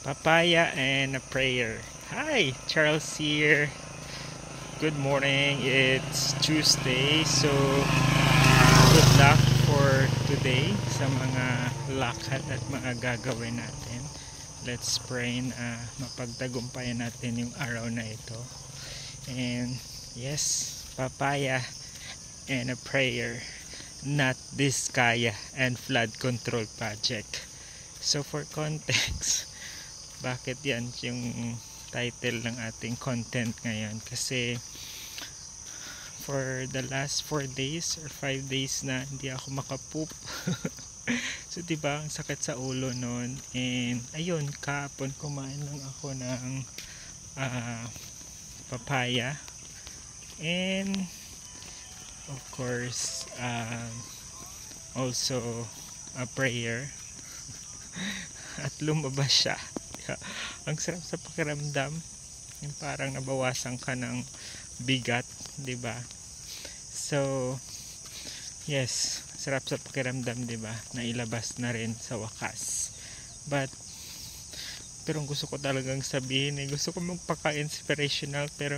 Papaya and a prayer. Hi, Charles here. Good morning. It's Tuesday, so good luck for today sa mga lakad at mga gagawin natin. Let's pray na mapagtagumpayan natin yung araw na ito. And yes, papaya and a prayer, not this kaya and flood control project. So for context, bakit yan yung title ng ating content ngayon? Kasi for the last 4 days or 5 days na hindi ako makapoop. So diba ang sakit sa ulo nun, and ayun, kahapon kumain lang ako ng papaya and of course also a prayer at lumabas siya. Ang sarap sa pakiramdam, yung parang nabawasan ka ng bigat, 'di ba? So yes, sarap sa pakiramdam, 'di ba? Nailabas na rin sa wakas. Pero gusto ko talagang sabihin, gusto ko magpaka-inspirational, pero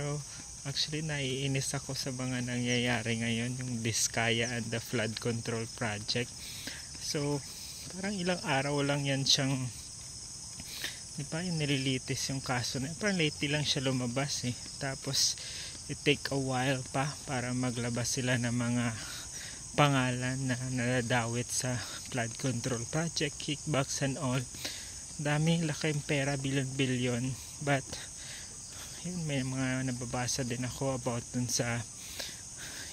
actually naiinis ako sa mga nangyayari ngayon, yung Diskaya and the flood control project. So parang ilang araw lang yan siyang, di ba, yung nililitis yung kaso na, parang lately lang siya lumabas tapos it take a while pa para maglabas sila ng mga pangalan na nadadawit sa flood control project, kickbacks and all. Daming laking pera, bilyon-bilyon, but yun, may mga nababasa din ako about dun sa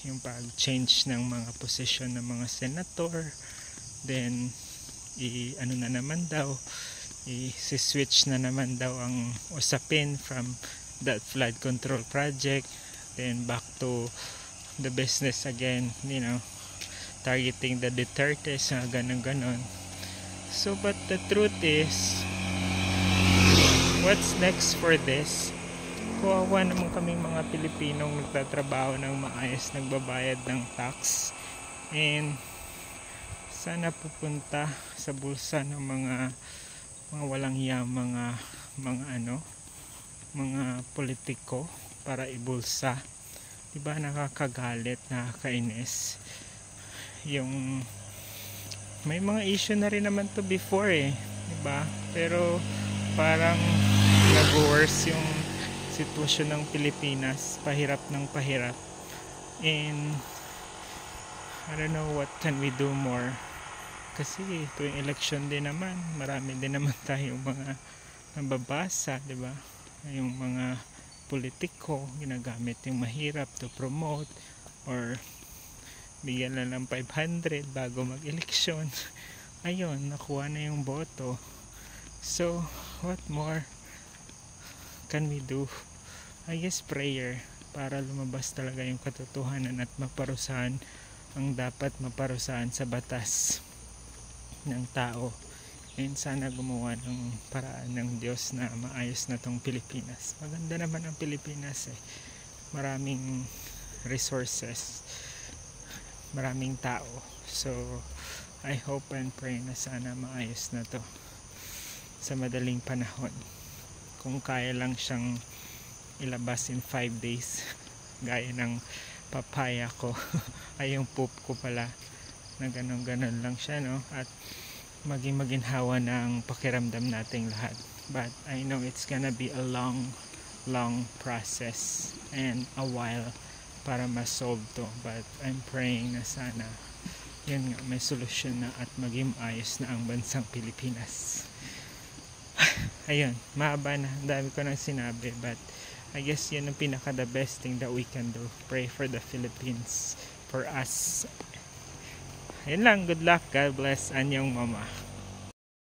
yung pag-change ng mga posisyon ng mga senator, then ano na naman daw, i-switch na naman daw ang usapin from that flood control project, then back to the business again, you know, targeting the Dutertes, ganon. So but the truth is, what's next for this? Kawawa naman kaming mga Pilipinong nagtatrabaho ng maayos, nagbabayad ng tax, and sana pupunta sa bulsa ng mga walang hiya, mga politiko para ibulsa. Diba, nakakagalit, nakakainis. Yung may mga issue na rin naman to before diba? Pero parang nag-worse yung sitwasyon ng Pilipinas, pahirap ng pahirap. And I don't know what can we do more. Kasi tuwing election din naman, marami din naman tayong mga nababasa, di ba? Yung mga politiko ginagamit yung mahirap to promote, or bigyan lang ng 500 bago mag-eleksyon. Ayun, nakuha na yung boto. So what more can we do? I guess prayer, para lumabas talaga yung katotohanan at maparusahan ang dapat maparusahan sa batas ng tao. And sana gumawa ng paraan ng Diyos na maayos na tong Pilipinas. Maganda naman ang Pilipinas maraming resources, maraming tao. So I hope and pray na sana maayos na to sa madaling panahon. Kung kaya lang siyang ilabas in 5 days gaya ng papaya ko ay yung poop ko pala, na ganon lang siya, no? At maginhawa ng pakiramdam nating lahat. But I know it's gonna be a long process and a while para ma-solve to. But I'm praying na sana yun nga, may solusyon na at maging ayos na ang bansang Pilipinas. Ayun, mahaba na, dami ko nang sinabi, but I guess yun ang pinaka the best thing that we can do. Pray for the Philippines, for us. Ayun lang, good luck, God bless, anyong mama.